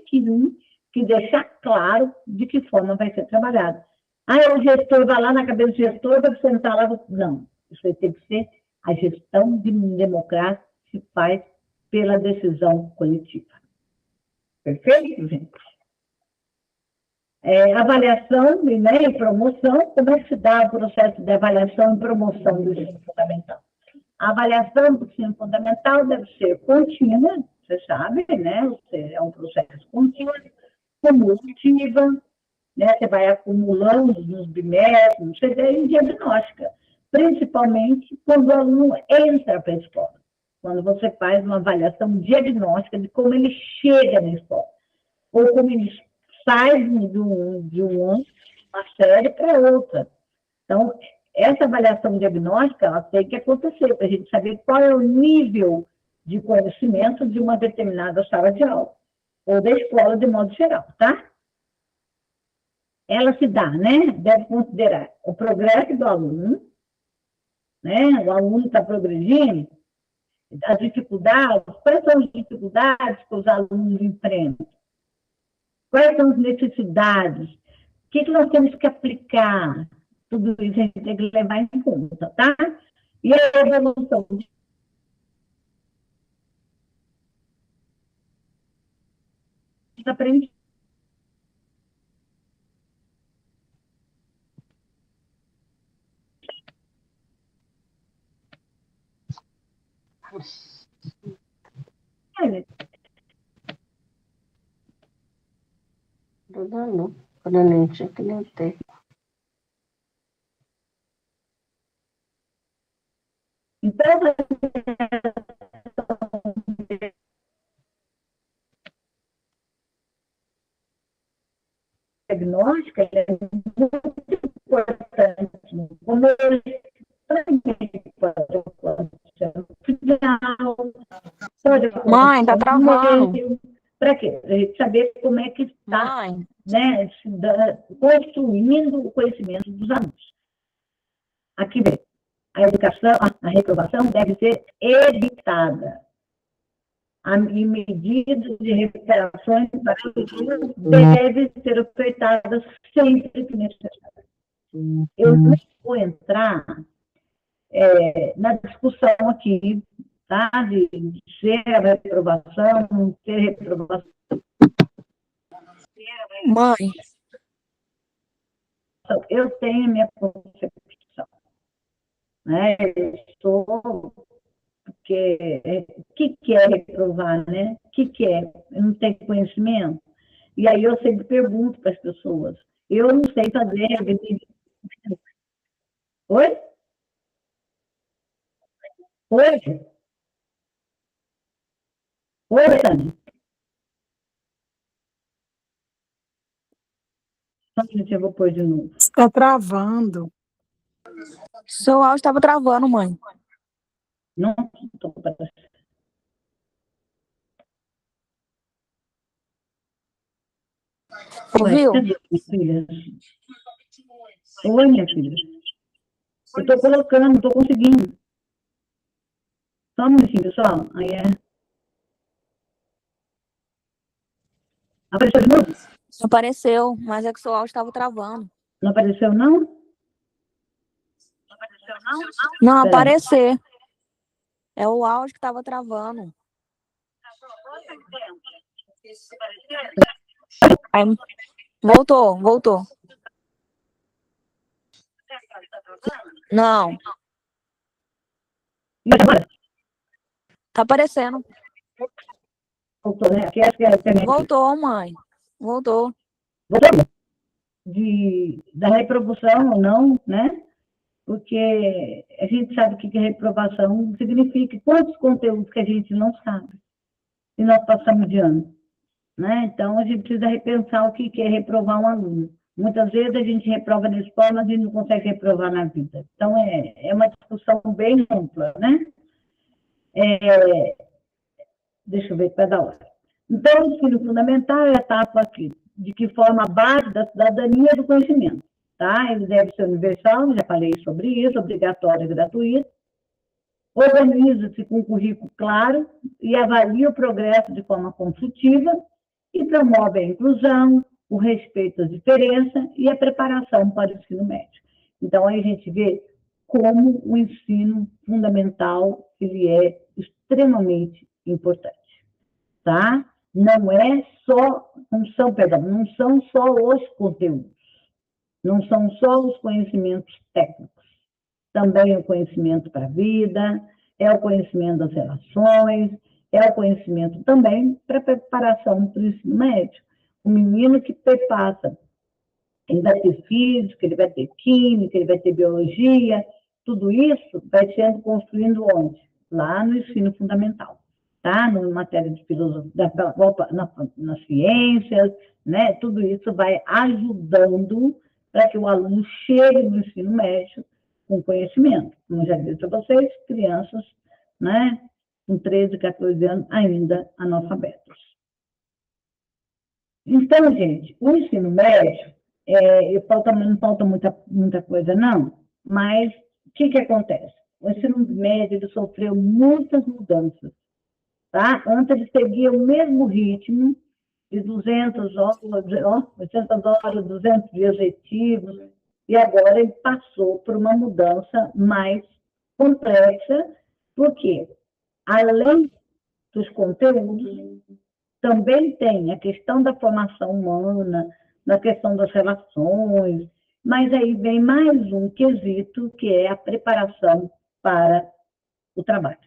que deixar claro de que forma vai ser trabalhado. O gestor vai lá na cabeça do gestor, vai sentar lá. Não, isso aí tem que ser A gestão democrática se faz pela decisão coletiva. Perfeito, gente? Avaliação, né, e promoção. Como é que se dá o processo de avaliação e promoção do ensino fundamental? A avaliação do ensino fundamental deve ser contínua, você sabe, né? É um processo contínuo, cumulativa, né? Você vai acumulando nos bimestres, você tem diagnóstica, principalmente quando o aluno entra para a escola, quando você faz uma avaliação diagnóstica de como ele chega na escola, ou como ele sai de uma série para outra. Então, essa avaliação diagnóstica ela tem que acontecer para a gente saber qual é o nível de conhecimento de uma determinada sala de aula, ou da escola de modo geral, tá? Ela se dá, né? Deve considerar o progresso do aluno, né? O aluno está progredindo, as dificuldades, quais são as dificuldades que os alunos enfrentam? Quais são as necessidades? O que nós temos que aplicar? Tudo isso a gente tem que levar em conta, tá? E a evolução da aprendizagem. Não, quando eu nem tinha que nem ter. Então, a diagnóstica é muito importante. Como eu Mãe, tá travando. Para quê? Para a gente saber como é que está, né, construindo o conhecimento dos alunos. Aqui vem. A educação, a reprovação deve ser evitada. E medidas de recuperações para o futuro devem ser ofertadas sempre que necessário. Eu não vou entrar na discussão aqui, tá? De ser a reprovação, não ter reprovação. Mãe. Eu tenho a minha concepção, né? Eu estou... Porque o que é reprovar, né? O que é? Eu não tenho conhecimento. E aí eu sempre pergunto para as pessoas. Eu não sei fazer... Oi? Oi? Oi, Tânia? Só um minutinho, eu vou pôr de novo. Está travando. Seu áudio estava travando, mãe. Não estou aparecendo. Ouviu? Cadê, minha filha? Oi, minha filha. Eu estou colocando, não estou conseguindo. Só um minutinho, pessoal. Aí Apareceu de novo? Apareceu, mas é que seu áudio estava travando. Não apareceu, não? Não, Pera. aparecer. É o áudio que estava travando. Aí, voltou. Não, E agora? tá aparecendo. Voltou, né? Aqui acho que é a internet. Voltou, mãe. Voltou. Voltou? Da reprovação ou não, né? Porque a gente sabe o que reprovação significa, quantos conteúdos que a gente não sabe, e nós passamos de ano, né? Então, a gente precisa repensar o que é reprovar um aluno. Muitas vezes a gente reprova na escola, mas a gente não consegue reprovar na vida. Então, é uma discussão bem ampla, né? Deixa eu ver cada hora. Então, o ensino fundamental é a etapa aqui, de que forma a base da cidadania e do conhecimento. Tá? Ele deve ser universal, já falei sobre isso, obrigatório e gratuito. Organiza-se com um currículo claro e avalia o progresso de forma construtiva e promove a inclusão, o respeito às diferenças e a preparação para o ensino médio. Então, aí a gente vê como o ensino fundamental ele é extremamente importante, tá? Não é só, não são só os conteúdos, não são só os conhecimentos técnicos, também é o conhecimento para a vida, é o conhecimento das relações, é o conhecimento também para preparação para o ensino médio. O menino que passa, ele vai ter física, ele vai ter química, ele vai ter biologia, tudo isso vai sendo construído onde? Lá no ensino fundamental, tá? Na matéria de filosofia, nas ciências, né? Tudo isso vai ajudando para que o aluno chegue no ensino médio com conhecimento. Como já disse a vocês, crianças, né? Com 13, 14 anos, ainda analfabetos. Então, gente, o ensino médio, não falta muita coisa, não, mas o que acontece? O ensino médio ele sofreu muitas mudanças, tá? Antes ele seguia o mesmo ritmo de 200 horas, 800 horas, 200 dias letivos, e agora ele passou por uma mudança mais complexa, porque, além dos conteúdos, também tem a questão da formação humana, na questão das relações, mas aí vem mais um quesito, que é a preparação para o trabalho,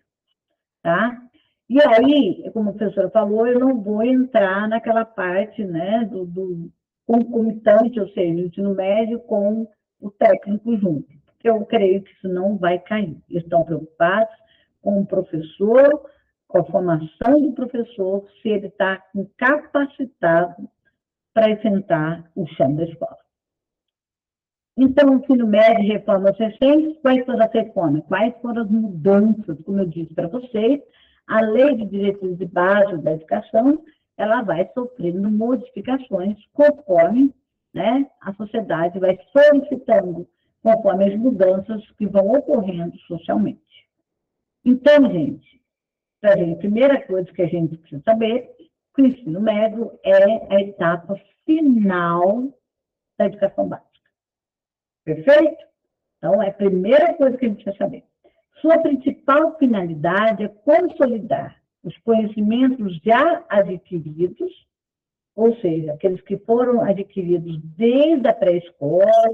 tá? E aí, como a professora falou, eu não vou entrar naquela parte, né, do concomitante, ou seja, o ensino médio com o técnico junto, porque eu creio que isso não vai cair. Eles estão preocupados com o professor, com a formação do professor, se ele está capacitado para enfrentar o chão da escola. Então, o ensino médio, reforma recente, quais foram as reformas? Quais foram as mudanças? Como eu disse para vocês, a lei de diretrizes básicas da educação, ela vai sofrendo modificações conforme, né, a sociedade vai solicitando, conforme as mudanças que vão ocorrendo socialmente. Então, gente, a primeira coisa que a gente precisa saber, que o ensino médio é a etapa final da educação básica. Perfeito? Então, é a primeira coisa que a gente precisa saber. Sua principal finalidade é consolidar os conhecimentos já adquiridos, ou seja, aqueles que foram adquiridos desde a pré-escola,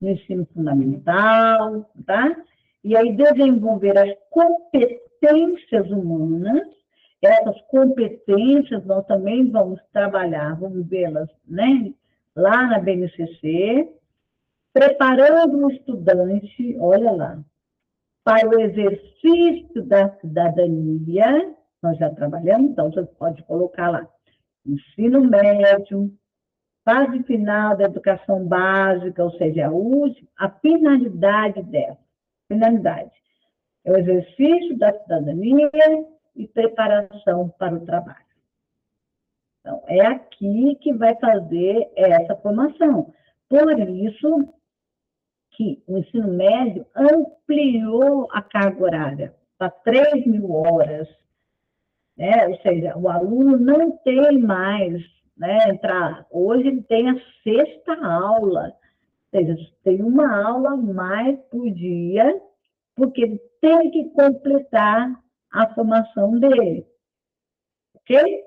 no ensino fundamental, tá? E aí desenvolver as competências humanas. Essas competências nós também vamos trabalhar, vamos vê-las, né, lá na BNCC, preparando o estudante, olha lá, para o exercício da cidadania, nós já trabalhamos, então você pode colocar lá, ensino médio, fase final da educação básica, ou seja, a finalidade dela, finalidade, é o exercício da cidadania e preparação para o trabalho. Então, é aqui que vai fazer essa formação. Por isso que o ensino médio ampliou a carga horária para 3.000 horas, né? Ou seja, o aluno não tem mais, né, hoje ele tem a 6ª aula, ou seja, tem uma aula a mais por dia, porque ele tem que completar a formação dele, ok?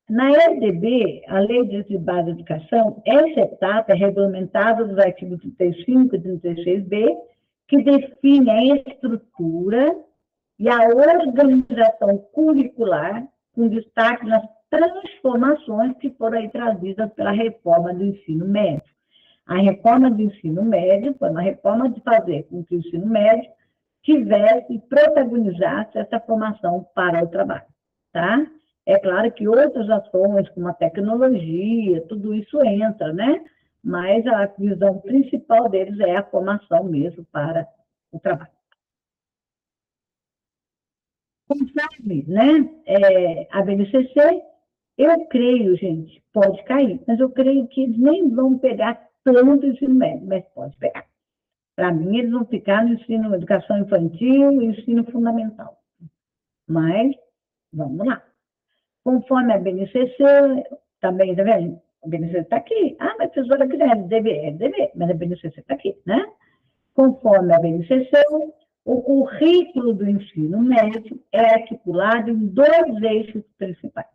Na LDB, a Lei de Base da Educação, essa etapa é regulamentada nos artigos 35 e 36b, que define a estrutura e a organização curricular, com destaque nas transformações que foram aí trazidas pela reforma do ensino médio. A reforma do ensino médio foi uma reforma de fazer com que o ensino médio tivesse e protagonizasse essa formação para o trabalho, tá? É claro que outras ações, como a tecnologia, tudo isso entra, né? Mas a visão principal deles é a formação mesmo para o trabalho. Conforme, né, a BNCC, eu creio, gente, pode cair, mas eu creio que eles nem vão pegar tanto ensino médio, mas pode pegar. Para mim, eles vão ficar no ensino, educação infantil e ensino fundamental. Mas, vamos lá. Conforme a BNCC, também, tá vendo? A BNCC está aqui. Ah, mas a tesoura que é DV, mas a BNCC está aqui, né? Conforme a BNCC, o currículo do ensino médio é articulado em dois eixos principais.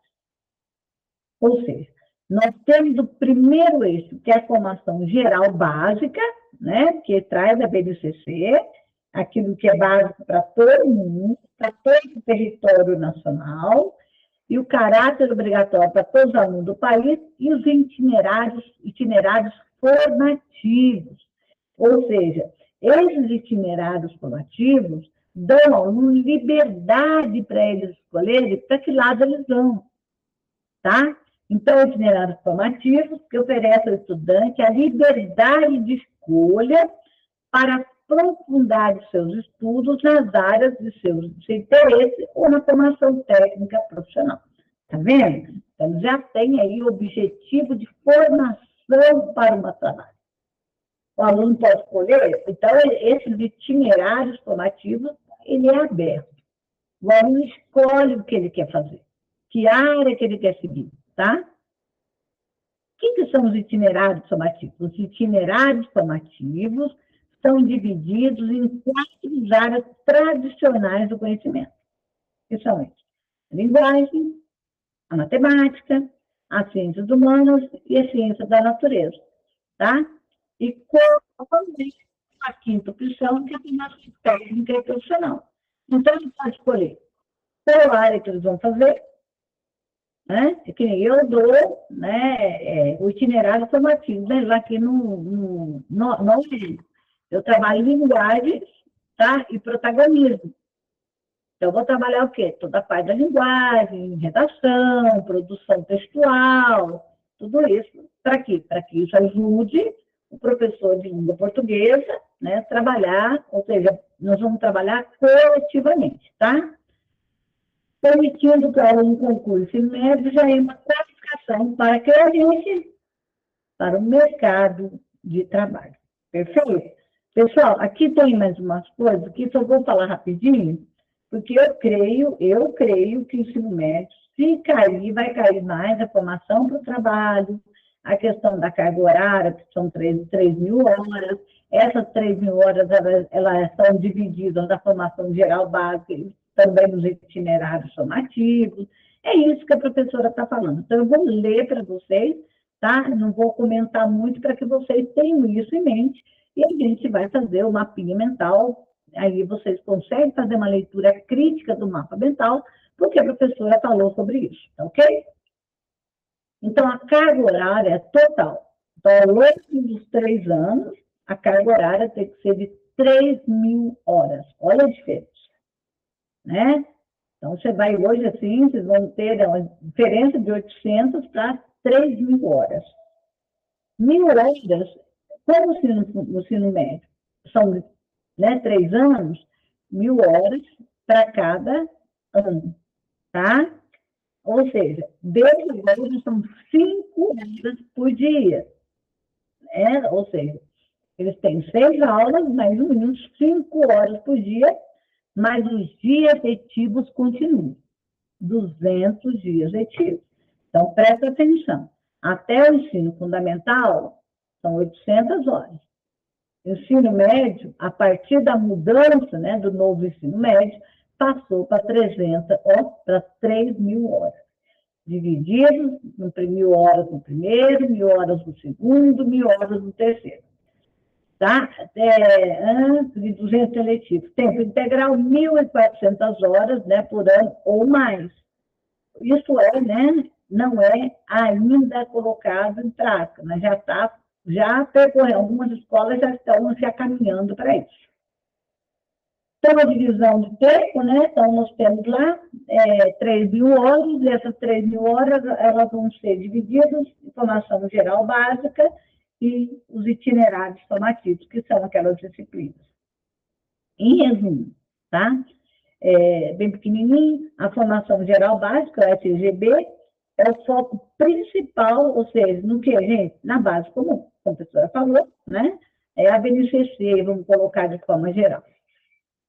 Ou seja, nós temos o primeiro eixo, que é a formação geral básica, né, que traz a BNCC, aquilo que é básico para todo mundo, para todo o território nacional, e o caráter obrigatório para todos os alunos do país, e os itinerários formativos. Ou seja, esses itinerários formativos dão ao aluno liberdade para eles escolherem para que lado eles vão, tá? Então, itinerários formativos que oferecem ao estudante a liberdade de escolha para aprofundar os seus estudos nas áreas de seu interesse ou na formação técnica profissional. Tá vendo? Então, já tem aí o objetivo de formação para uma trabalho. O aluno pode escolher, então, esses itinerários formativos, ele é aberto. O aluno escolhe o que ele quer fazer, que área que ele quer seguir, tá? O que são os itinerários formativos? Os itinerários formativos são divididos em 4 áreas tradicionais do conhecimento, que são eles: a linguagem, a matemática, as ciências humanas e a ciência da natureza, tá? E também a quinta opção, que é a formação técnica e profissional. Então, ele pode escolher qual área que eles vão fazer, né? Que eu dou, né, o itinerário formativo, né? Já que não eu trabalho em linguagens, tá? E protagonismo. Então, eu vou trabalhar o quê? Toda a parte da linguagem, redação, produção textual, tudo isso. Para quê? Para que isso ajude o professor de língua portuguesa, né, trabalhar, ou seja, nós vamos trabalhar coletivamente, tá? Permitindo que o aluno conclua o ensino médio já é uma qualificação para que a gente, para o mercado de trabalho. Perfeito? Pessoal, aqui tem mais umas coisas que só vou falar rapidinho, porque eu creio que o ensino médio, se cair, vai cair mais a formação para o trabalho, a questão da carga horária, que são 3.000 horas. Essas 3.000 horas, elas são divididas na formação geral básica e também nos itinerários formativos. É isso que a professora está falando. Então, eu vou ler para vocês, tá? Não vou comentar muito para que vocês tenham isso em mente e a gente vai fazer o mapinha mental. Aí vocês conseguem fazer uma leitura crítica do mapa mental, porque a professora falou sobre isso, tá ok? Então, a carga horária é total. Então, ao longo dos 3 anos, a carga horária tem que ser de 3.000 horas. Olha a diferença, né? Então, você vai hoje, assim, vocês vão ter uma diferença de 800 para 3.000 horas. 1.000 horas, como no ensino médio são, né, 3 anos, 1.000 horas para cada ano, tá? Ou seja, desde agora são 5 horas por dia. Né? Ou seja, eles têm 6 aulas, mais ou menos 5 horas por dia, mas os dias letivos continuam. 200 dias letivos. Então, presta atenção. Até o ensino fundamental, são 800 horas. Ensino médio, a partir da mudança, né, do novo ensino médio, passou para 3.000 horas. Divididos em 1.000 horas no primeiro, 1.000 horas no segundo, 1.000 horas no terceiro. Tá? De 200 eletivos. Tempo integral, 1.400 horas, né, por ano ou mais. Isso é, né, não é ainda colocado em prática, mas já percorreu, algumas escolas já estão se caminhando para isso. Então, a divisão de tempo, né? Então, nós temos lá 3.000 horas, e essas 3.000 horas, elas vão ser divididas em formação geral básica e os itinerários formativos, que são aquelas disciplinas. Em resumo, tá? Bem pequenininho, a formação geral básica, a FGB, é o foco principal, ou seja, no que, gente? Na base comum, como a professora falou, né? É a BNCC, vamos colocar de forma geral.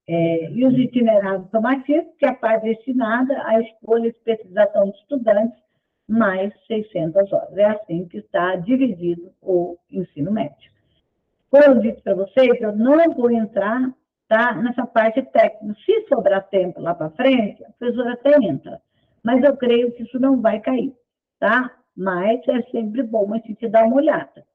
E os itinerários formativos, que é a parte destinada à escolha e especialização de estudantes, mais 600 horas. É assim que está dividido o ensino médio. Como eu disse para vocês, eu não vou entrar, tá, nessa parte técnica. Se sobrar tempo lá para frente, a professora até entra. Mas eu creio que isso não vai cair, tá? Mas é sempre bom a gente dar uma olhada.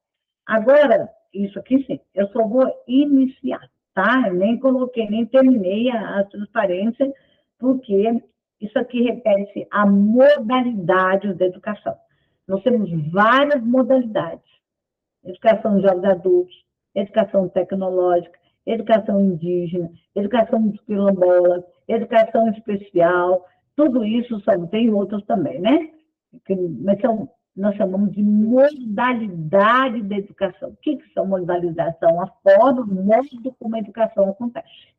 Agora, isso aqui sim, eu só vou iniciar, tá? Eu nem coloquei, nem terminei a transparência, porque isso aqui refere-se a modalidades da educação. Nós temos várias modalidades. Educação de jovens adultos, educação tecnológica, educação indígena, educação de quilombola, educação especial, tudo isso só tem outros também, né? Mas nós chamamos de modalidade da educação. O que são modalidades? São a forma, o modo como a educação acontece.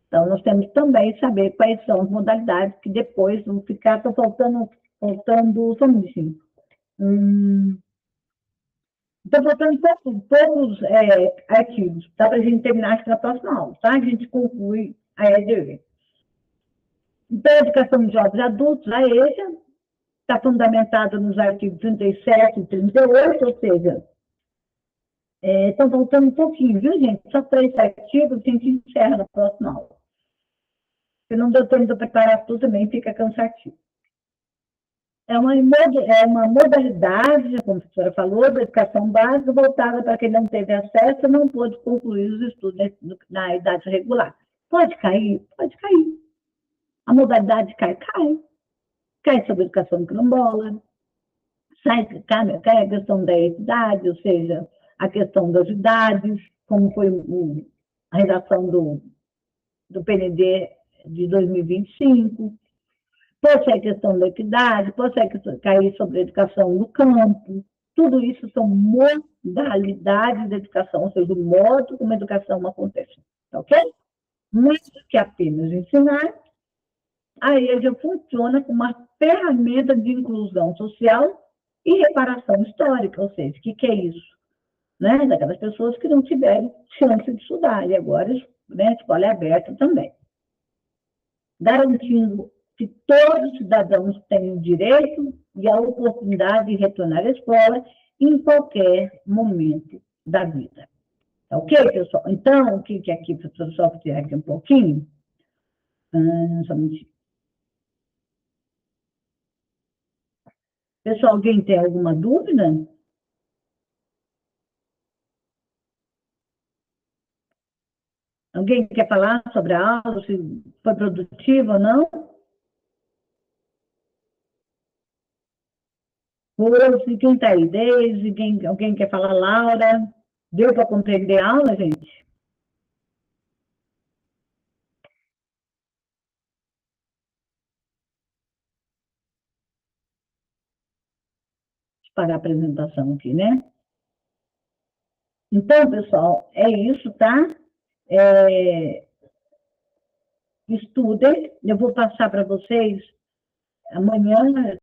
Então, nós temos também que saber quais são as modalidades, que depois vão ficar, estão faltando só um minutinho. Estão faltando poucos artigos, tá? Para a gente terminar aqui na próxima aula, tá? A gente conclui a EDV. Então, a educação de jovens adultos, a EJA, está fundamentada nos artigos 37 e 38, ou seja, estão faltando um pouquinho, viu, gente? Só 3 artigos, a gente encerra na próxima aula. Se não deu tempo de preparar tudo, também fica cansativo. É uma modalidade, como a professora falou, da educação básica voltada para quem não teve acesso e não pôde concluir os estudos na idade regular. Pode cair? Pode cair. A modalidade cai sobre a educação quilombola, cai a questão da idade, ou seja, a questão das idades, como foi a redação do PND de 2025, pode ser a questão da equidade, pode ser cair sobre a educação no campo, tudo isso são modalidades da educação, ou seja, o modo como a educação acontece, tá ok? Mais do que apenas ensinar, a EJA funciona como uma ferramenta de inclusão social e reparação histórica, ou seja, o que é isso? Né? Daquelas pessoas que não tiveram chance de estudar, e agora, né, a escola é aberta também. Garantindo que todos os cidadãos têm o direito e a oportunidade de retornar à escola em qualquer momento da vida. Tá ok, pessoal? Então, o que aqui, professor, só para tirar aqui um pouquinho? Pessoal, alguém tem alguma dúvida? Alguém quer falar sobre a aula, se foi produtiva ou não? Rose, quem está aí? Deise, alguém quer falar? Laura? Deu para compreender a aula, gente? Deixa eu parar a apresentação aqui, né? Então, pessoal, é isso, tá? Estudem. Eu vou passar para vocês amanhã,